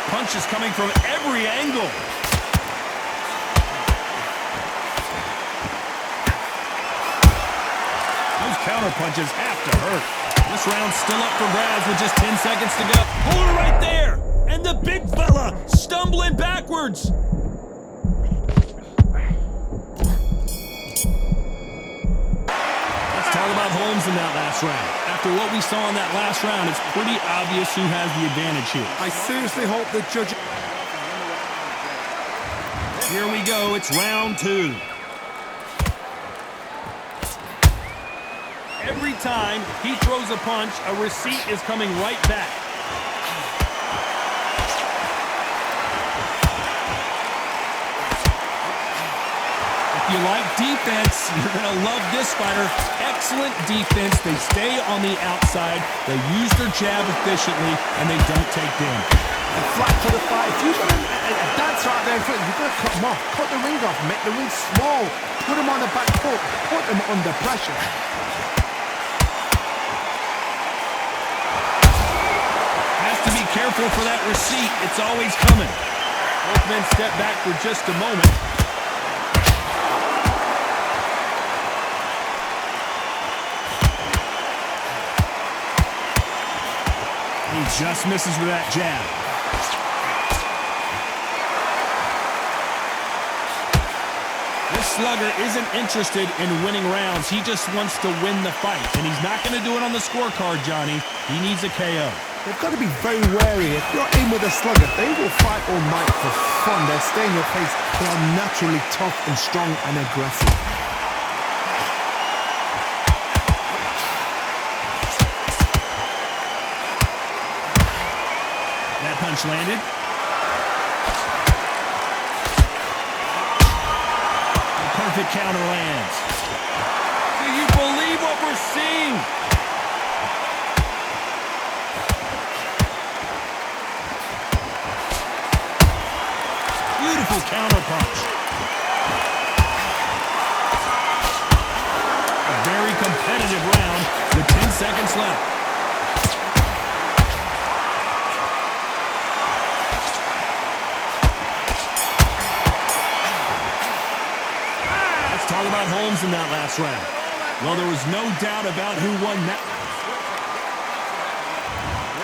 Punches coming from every angle. Those counter punches have to hurt. This round's still up for grabs with just 10 seconds to go. Hold it right there. And the big fella stumbling backwards. Let's talk about Holmes in that last round. After what we saw in that last round, it's pretty obvious who has the advantage here. I seriously hope the judge... Here we go. It's round 2. Every time he throws a punch, a receipt is coming right back. If you like defense, you're going to love this fighter. Excellent defense. They stay on the outside. They use their jab efficiently, and they don't take damage. A flat to the fight. If you've got a dancer out there in front, you've got to cut him off. Cut the ring off. Make the ring small. Put him on the back foot. Put him under pressure. Careful for that receipt. It's always coming. Both men step back for just a moment. He just misses with that jab. This slugger isn't interested in winning rounds. He just wants to win the fight. And he's not going to do it on the scorecard, Johnny. He needs a KO. They've got to be very wary. If you're in with a slugger, they will fight all night for fun. They'll stay in your face. They are naturally tough and strong and aggressive. That punch landed. The perfect counter lands. Do you believe what we're seeing? Beautiful counter punch. A very competitive round with 10 seconds left. Let's talk about Holmes in that last round. Well, there was no doubt about who won that.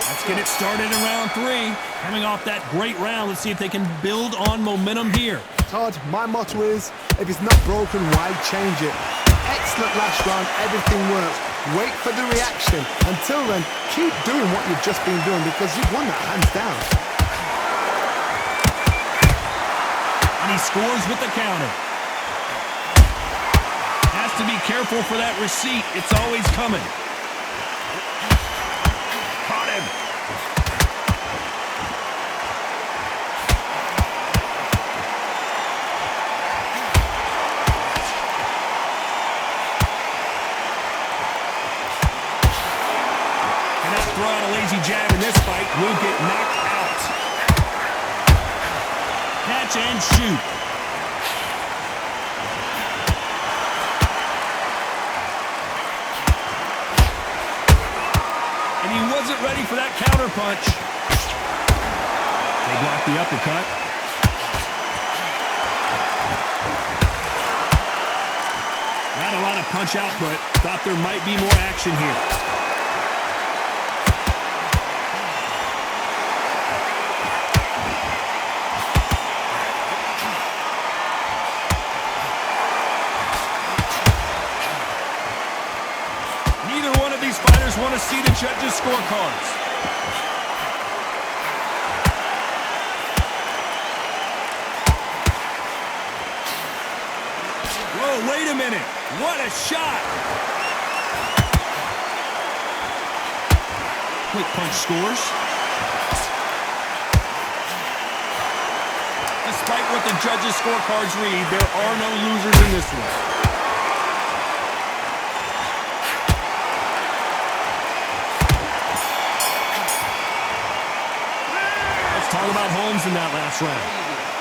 Let's get it started in round 3. Coming off that great round, let's see if they can build on momentum here. Todd, my motto is, if it's not broken, why change it? Excellent last round, everything works. Wait for the reaction. Until then, keep doing what you've just been doing because you've won that hands down. And he scores with the counter. Has to be careful for that receipt. It's always coming. Caught him. Throw out a lazy jab in this fight, will get knocked out. Catch and shoot. And he wasn't ready for that counter punch. They blocked the uppercut. Not a lot of punch output. Thought there might be more action here. Want to see the judges' scorecards. Whoa, wait a minute. What a shot. Quick punch scores. Despite what the judges' scorecards read, there are no losers in this one. Talk about Holmes in that last round.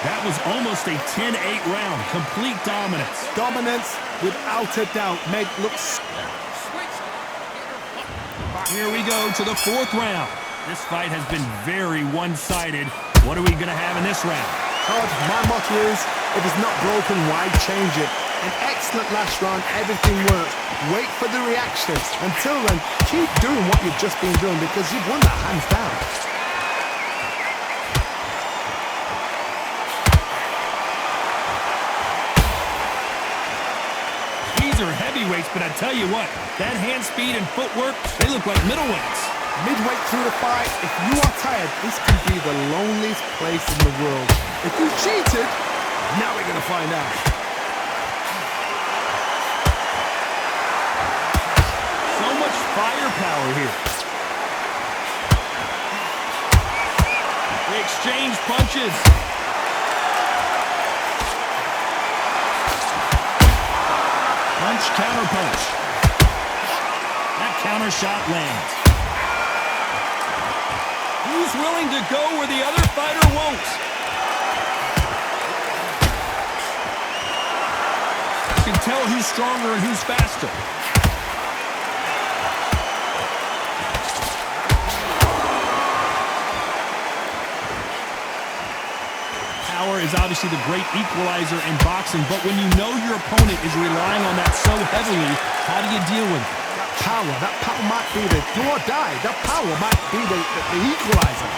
That was almost a 10-8 round. Complete dominance. Dominance, without a doubt, looks... Here we go to the 4th round. This fight has been very one-sided. What are we going to have in this round? Todd, my motto is, if it's not broken, why change it? An excellent last round, everything works. Wait for the reaction. Until then, keep doing what you've just been doing because you've won that hands down. These are heavyweights, but I tell you what, that hand speed and footwork, they look like middleweights. Midway through the fight, if you are tired, this can be the loneliest place in the world. If you cheated, now we're going to find out. So much firepower here. They exchange punches. Punch, counter punch. That counter shot lands. Who's willing to go where the other fighter won't? You can tell who's stronger and who's faster. Power is obviously the great equalizer in boxing, but when you know your opponent is relying on that so heavily, how do you deal with it? That power might be the do or die. That power might be the equalizer.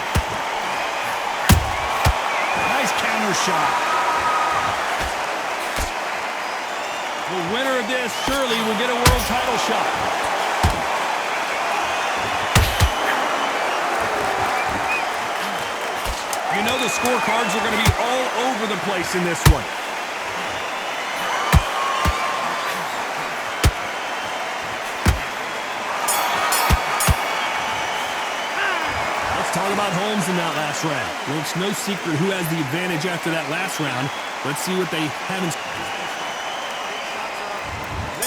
Nice counter shot. The winner of this surely will get a world title shot. You know the scorecards are going to be all over the place in this one. Talk about Holmes in that last round. Well, it's no secret who has the advantage after that last round. Let's see what they have in.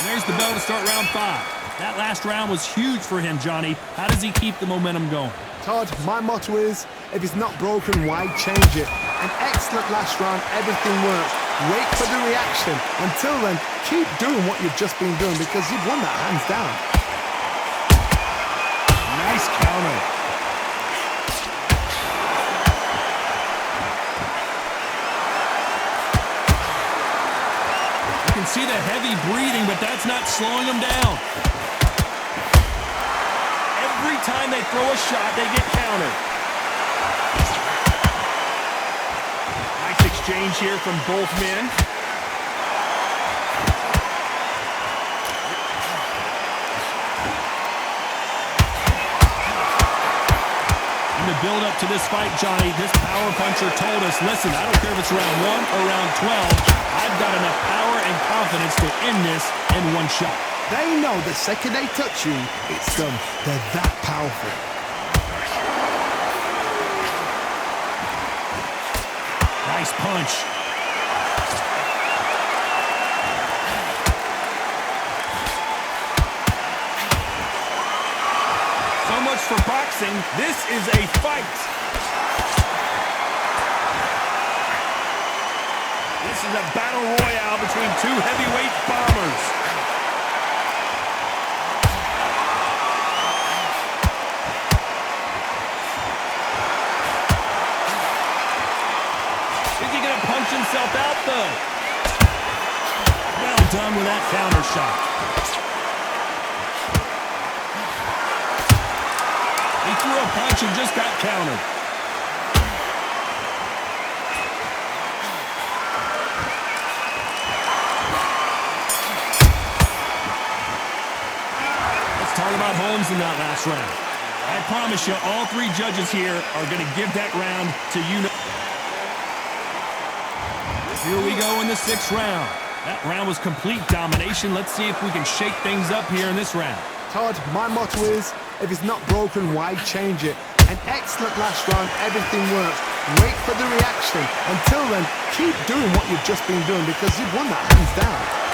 There's the bell to start round 5. That last round was huge for him, Johnny. How does he keep the momentum going? Todd, my motto is, if it's not broken, why change it? An excellent last round, everything works. Wait for the reaction. Until then, keep doing what you've just been doing because you've won that hands down. Nice counter. You can see the heavy breathing, but that's not slowing him down. Every time they throw a shot, they get countered. Nice exchange here from both men. In the build-up to this fight, Johnny, this power puncher told us, listen, I don't care if it's round 1 or round 12, I've got enough power and confidence to end this in one shot. They know the second they touch you, it's done. They're that powerful. Nice punch. So much for boxing. This is a fight. This is a battle royale between two heavyweight bombers. Is he gonna punch himself out though? Well done with that counter shot. He threw a punch and just got countered. Talk about Holmes in that last round. I promise you, all 3 judges here are going to give that round to you. Here we go in the 6th round. That round was complete domination. Let's see if we can shake things up here in this round. Todd, my motto is, if it's not broken, why change it? An excellent last round, everything works. Wait for the reaction. Until then, keep doing what you've just been doing because you've won that hands down.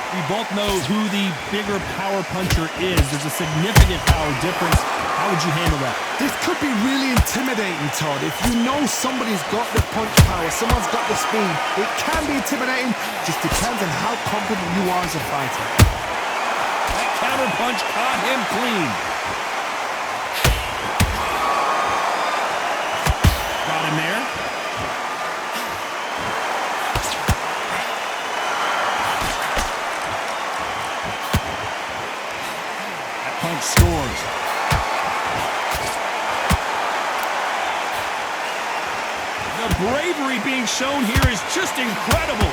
We both know who the bigger power puncher is. There's a significant power difference. How would you handle that? This could be really intimidating, Todd. If you know somebody's got the punch power, someone's got the speed, it can be intimidating. Just depends on how confident you are as a fighter. That counter punch caught him clean. Got him there. That punch scores. The bravery being shown here is just incredible.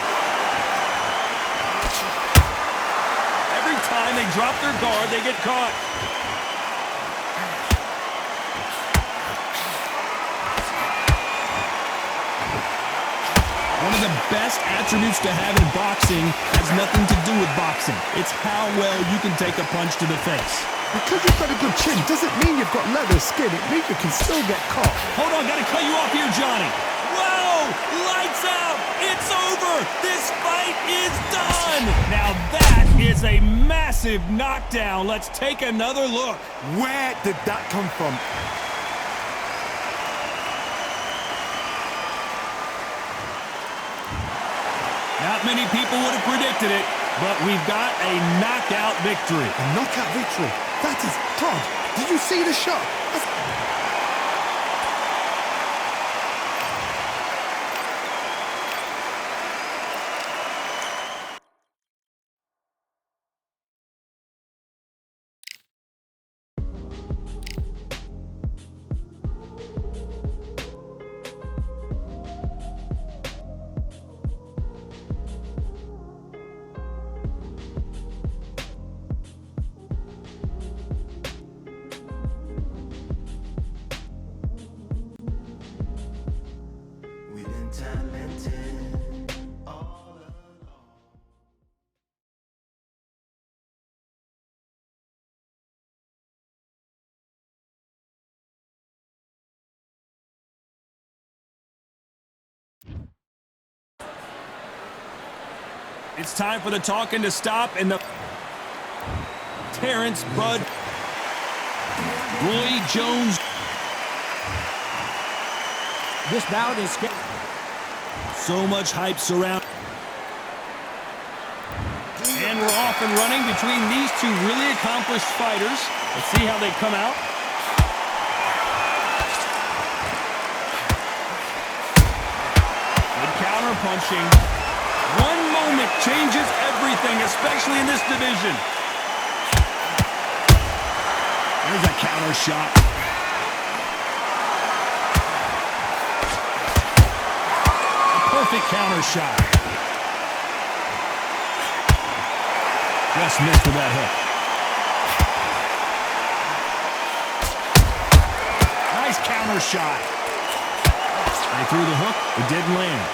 Every time they drop their guard, they get caught. One of the best attributes to have in boxing has nothing to do with boxing. It's how well you can take a punch to the face. Because you've got a good chin doesn't mean you've got leather skin. It means you can still get caught. Hold on, gotta cut you off here, Johnny. Whoa! Lights out! It's over! This fight is done! Now that is a massive knockdown. Let's take another look. Where did that come from? Not many people would have predicted it, but we've got a knockout victory. A knockout victory? That is... Todd, did you see the shot? It's time for the talking to stop and the Terrence Bud Roy Jones. This bout is So much hype surround. And we're off and running between these two really accomplished fighters. Let's see how they come out. Good counter punching. One moment changes everything, especially in this division. There's a counter shot. A perfect counter shot. Just missed with that hook. Nice counter shot. They threw the hook, it didn't land.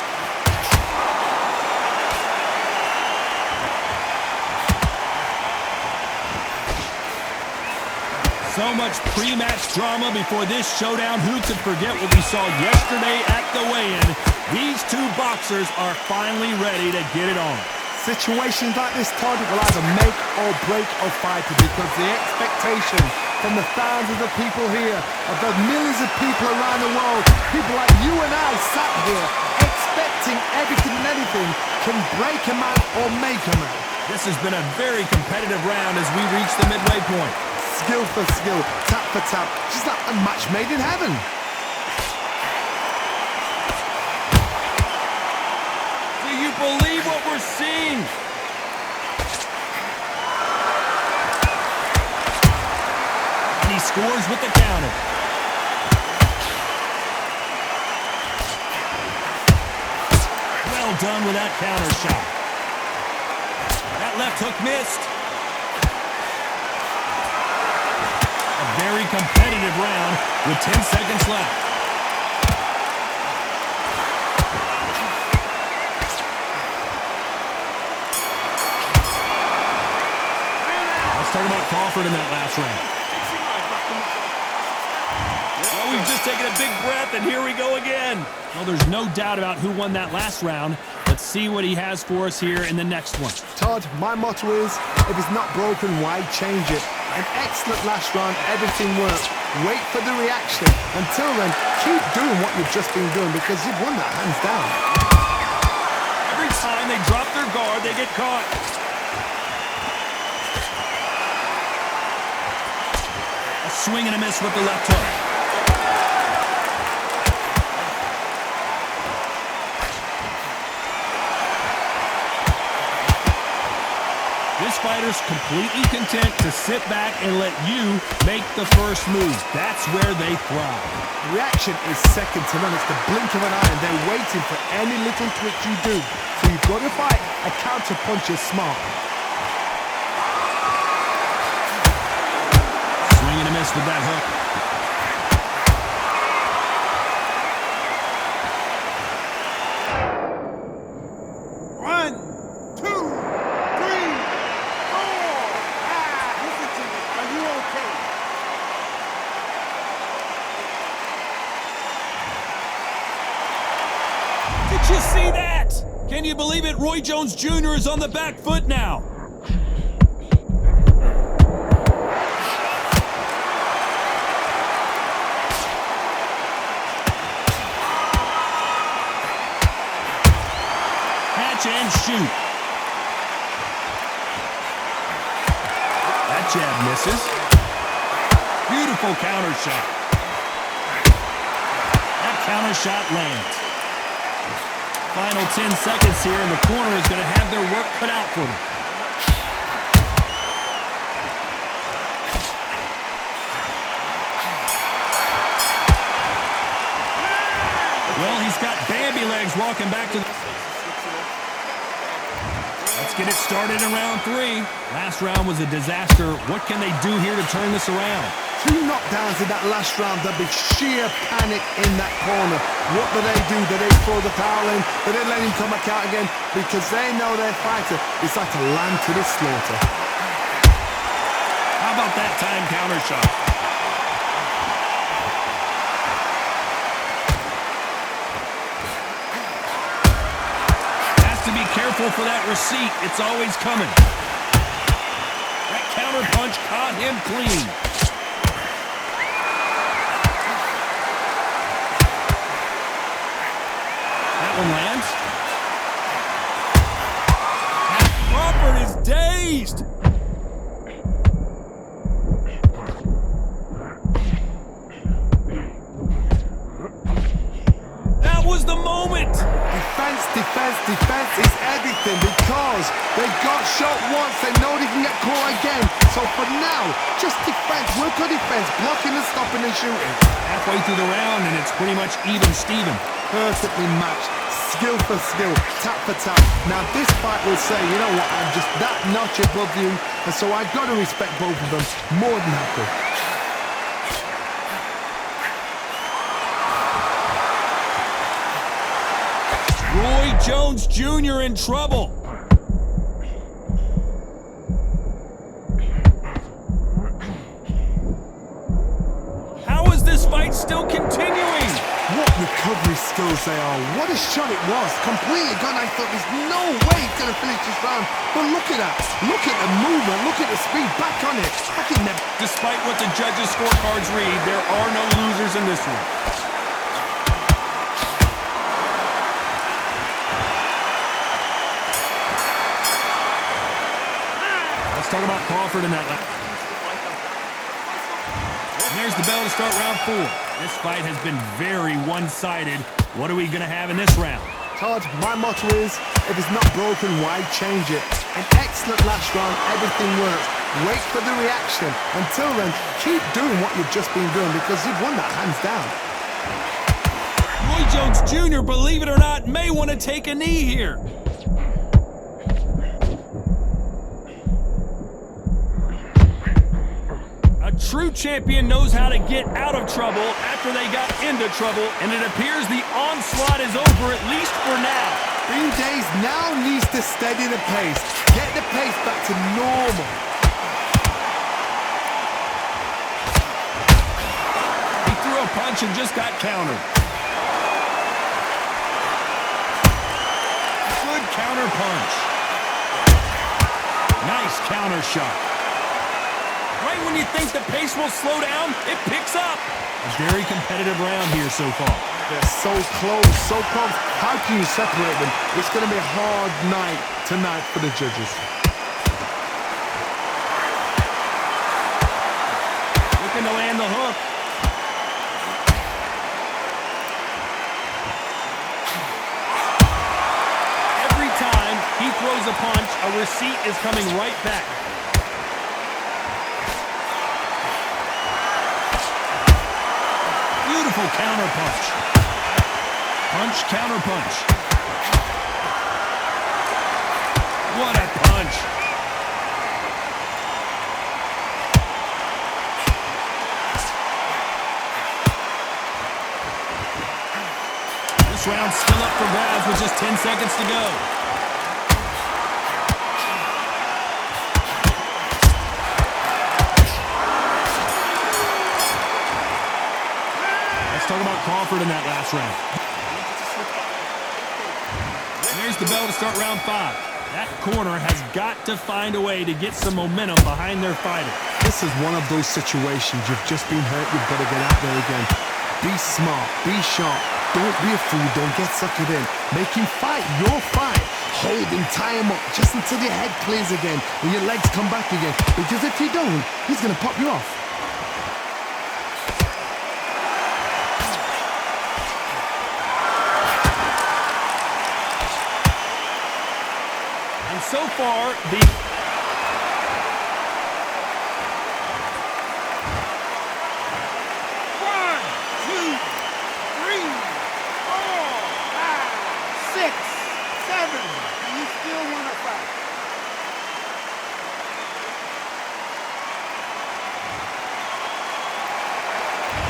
So much pre-match drama before this showdown. Who could forget what we saw yesterday at the weigh-in? These two boxers are finally ready to get it on. Situations like this, Todd, will either make or break a fighter because the expectation from the thousands of people here, of the millions of people around the world, people like you and I sat here expecting everything and anything, can break a man or make a man. This has been a very competitive round as we reach the midway point. Skill for skill, tap for tap, just like a match made in heaven. Do you believe what we're seeing? And he scores with the counter. Well done with that counter shot. That left hook missed. Very competitive round with 10 seconds left. Let's talk about Crawford in that last round. Well, we've just taken a big breath, and here we go again. Well, there's no doubt about who won that last round. Let's Let's see what he has for us here in the next one. Todd, my motto is, if it's not broken, why change it? An excellent last round, everything works. Wait for the reaction. Until then, keep doing what you've just been doing because you've won that hands down. Every time they drop their guard, they get caught. A swing and a miss with the left hook. This fighter's completely content to sit back and let you make the first move. That's where they thrive. Reaction is second to none. It's the blink of an eye and they're waiting for any little twitch you do. So you've got to fight. A counter punch is smart. Swing and a miss with that hook. Did you see that? Can you believe it? Roy Jones Jr. is on the back foot now. Catch and shoot. That jab misses. Beautiful counter shot. That counter shot lands. Final 10 seconds here, and the corner is going to have their work cut out for them. Well, he's got Bambi legs walking back to the... Let's get it started in round 3. Last round was a disaster. What can they do here to turn this around? 2 knockdowns in that last round. There'll be sheer panic in that corner. What do? Do they throw the towel in? Do they let him come back out again? Because they know their fighter is like a lamb to the slaughter. How about that time counter shot? Has to be careful for that receipt. It's always coming. That counter punch caught him clean. Lands. Crawford is dazed. That was the moment. Defense is everything because they got shot once. They know they can get caught again. So for now, just defense. Work on defense, blocking and stopping and shooting. Halfway through the round, and it's pretty much even Steven. Perfectly matched. Skill for skill, tap for tap. Now this fight will say, you know what, I'm just that notch above you, and so I've got to respect both of them more than happy. Roy Jones Jr. in trouble. How is this fight still continuing? What recovery skills they are. What a shot it was. Completely gone. I thought there's no way he's going to finish this round. But look at that. Look at the movement. Look at the speed. Back on it. I can never... Despite what the judges' scorecards read, there are no losers in this one. Let's talk about Crawford in that lap. And there's the bell to start round 4. This fight has been very one-sided. What are we going to have in this round? Todd, my motto is, if it's not broken, why change it? An excellent last round, everything works. Wait for the reaction. Until then, keep doing what you've just been doing because you've won that hands down. Roy Jones Jr., believe it or not, may want to take a knee here. A true champion knows how to get out of trouble after they got into trouble, and it appears the onslaught is over, at least for now. Green Days now needs to steady the pace. Get the pace back to normal. He threw a punch and just got countered. Good counter punch. Nice counter shot. Right when you think the pace will slow down, it picks up. A very competitive round here so far. They're so close, so close. How can you separate them? It's going to be a hard night tonight for the judges. Looking to land the hook. Every time he throws a punch, a receipt is coming right back. Beautiful counter punch. Punch, counter punch. What a punch. This round's still up for grabs with just 10 seconds to go. Let's talk about Crawford in that last round. There's the bell to start round 5. That corner has got to find a way to get some momentum behind their fighter. This is one of those situations. You've just been hurt. You've got to get out there again. Be smart. Be sharp. Don't be a fool. Don't get suckered in. Make him fight your fight. Hold him, tie him up just until your head clears again and your legs come back again. Because if you don't, he's going to pop you off. And so far, the...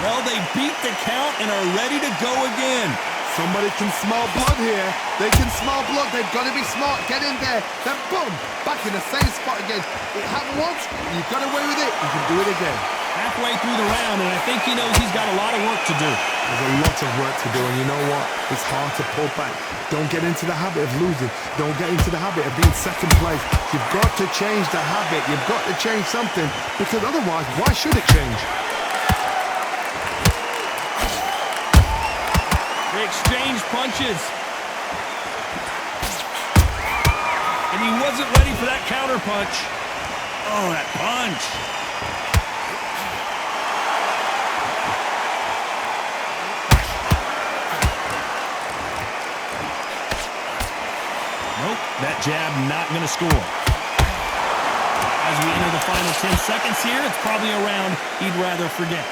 Well, they beat the count and are ready to go again. Somebody can smell blood here. They can smell blood. They've got to be smart. Get in there. Then boom, back in the same spot again. It happened once. You got away with it. You can do it again. Halfway through the round, and I think he knows he's got a lot of work to do. There's a lot of work to do, and you know what? It's hard to pull back. Don't get into the habit of losing. Don't get into the habit of being second place. You've got to change the habit. You've got to change something, because otherwise, why should it change? They exchange punches. And he wasn't ready for that counter punch. Oh, that punch. Nope, that jab not going to score. As we enter the final 10 seconds here, it's probably a round he'd rather forget.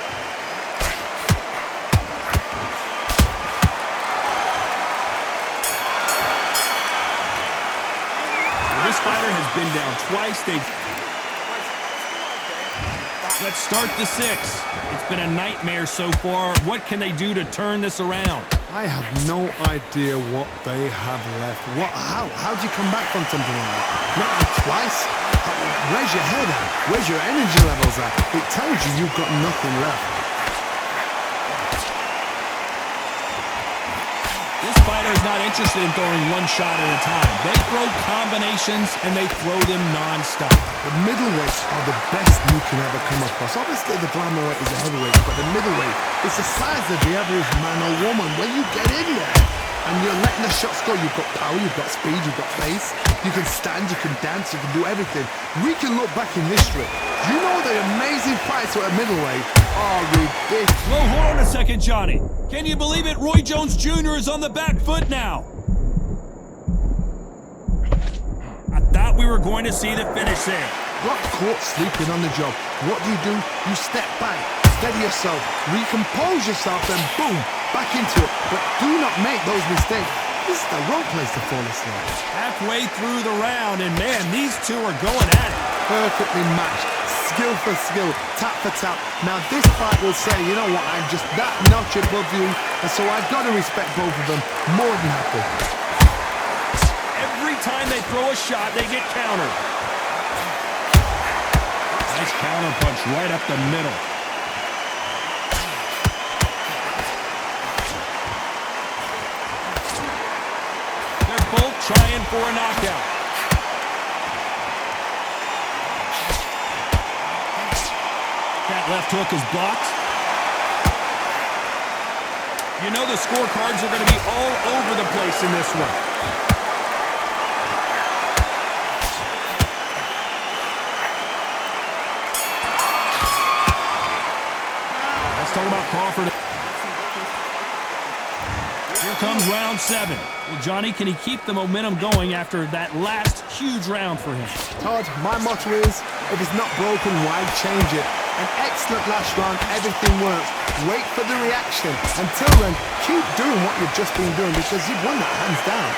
This fighter has been down twice. Let's start the 6. It's been a nightmare so far. What can they do to turn this around? I have no idea what they have left. How do you come back from something like that? Not like twice? Where's your head at? Where's your energy levels at? It tells you you've got nothing left. This fighter is not interested in throwing one shot at a time. They throw combinations, and they throw them non-stop. The middleweights are the best you can ever come across. Obviously, the glamour weight is a heavyweight, but the middleweight is the size of the average man or woman. When you get in there and you're letting the shots go, you've got power, you've got speed, you've got pace. You can stand, you can dance, you can do everything. We can look back in history. You know the amazing fights at a middleweight are ridiculous. Whoa, hold on a second, Johnny. Can you believe it? Roy Jones Jr. is on the back foot now. I thought we were going to see the finish there. Got caught sleeping on the job. What do? You step back, steady yourself, recompose yourself, and boom, back into it. But do not make those mistakes. This is the wrong place to fall asleep. Halfway through the round, and man, these two are going at it. Perfectly matched, skill for skill, tap for tap. Now this fight will say, you know what, I'm just that notch above you, and so I've got to respect both of them more than happy. Every time they throw a shot, they get countered. Nice counter punch right up the middle. They're both trying for a knockout. That left hook is blocked. You know the scorecards are going to be all over the place in this one. Let's talk about Crawford. Here comes round 7. Well, Johnny, can he keep the momentum going after that last huge round for him? Todd, my motto is, if it's not broken, why change it? An excellent last round, everything works. Wait for the reaction. Until then, keep doing what you've just been doing because you've won that hands down.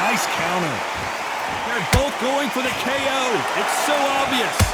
Nice counter. They're both going for the KO. It's so obvious.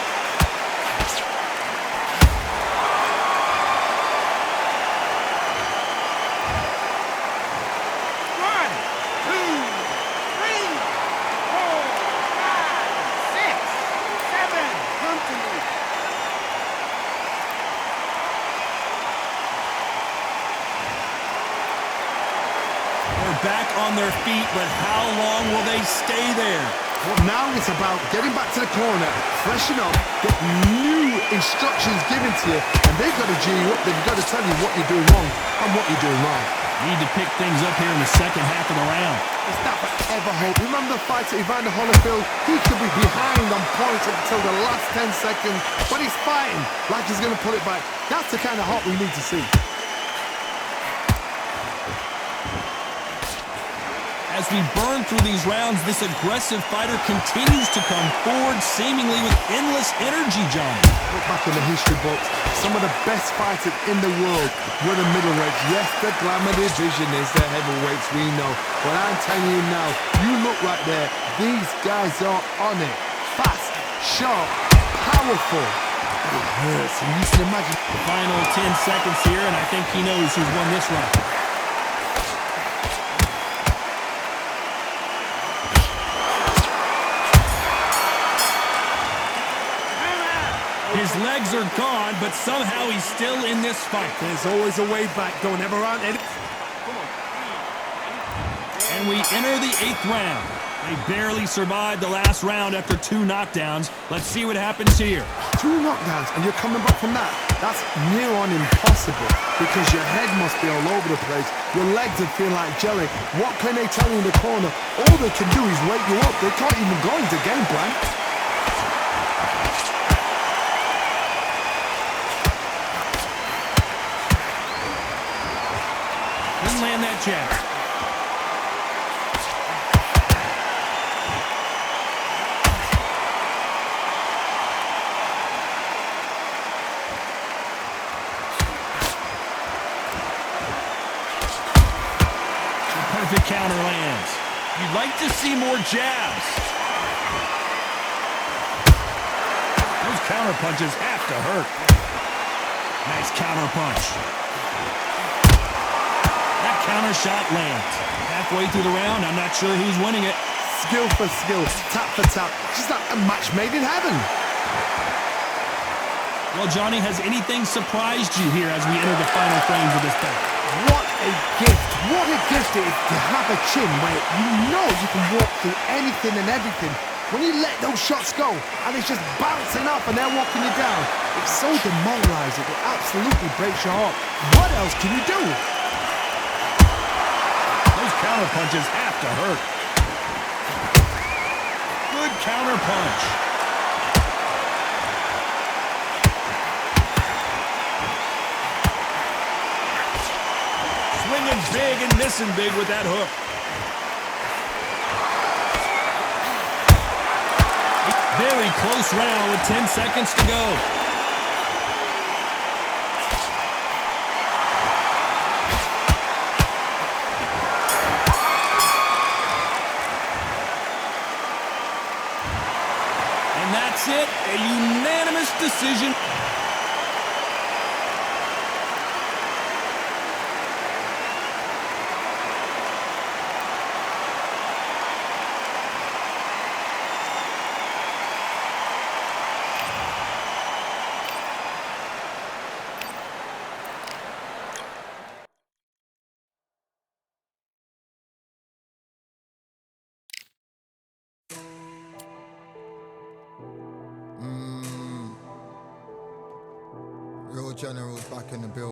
Back on their feet, but how long will they stay there? Well, now it's about getting back to the corner, freshen up, get new instructions given to you, and they've got to G you up, they've got to tell you what you're doing wrong and what you're doing right. Need to pick things up here in the second half of the round. It's that forever hope. Remember the fight at Evander Holyfield? He could be behind on points until the last 10 seconds, but he's fighting like he's going to pull it back. That's the kind of hope we need to see. As we burn through these rounds, this aggressive fighter continues to come forward, seemingly with endless energy, John. Look back in the history books. Some of the best fighters in the world were the middleweights. Yes, the glamour division is the heavyweights, we know. But I'm telling you now, you look right there, these guys are on it. Fast, sharp, powerful. It hurts, and you can imagine. The final 10 seconds here, and I think he knows who's won this round. His legs are gone, but somehow he's still in this fight. There's always a way back. Don't ever run. And we enter the 8th round. They barely survived the last round after 2 knockdowns. Let's see what happens here. 2 knockdowns, and you're coming back from that. That's near on impossible because your head must be all over the place. Your legs would feel like jelly. What can they tell you in the corner? All they can do is wake you up. They can't even go into game plan. Land that jab. The perfect counter lands. You'd like to see more jabs. Those counter punches have to hurt. Nice counter punch. Counter shot lands. Halfway through the round, I'm not sure who's winning it. Skill for skill, tap for tap. Just like a match made in heaven. Well, Johnny, has anything surprised you here as we enter the final frames of this battle? What a gift. What a gift it is to have a chin where you know you can walk through anything and everything. When you let those shots go and it's just bouncing up and they're walking you down, it's so demoralizing. It absolutely breaks your heart. What else can you do? Counter punches have to hurt. Good counter punch. Swinging big and missing big with that hook. Very close round with 10 seconds to go. That's it, a unanimous decision. General's back in the building.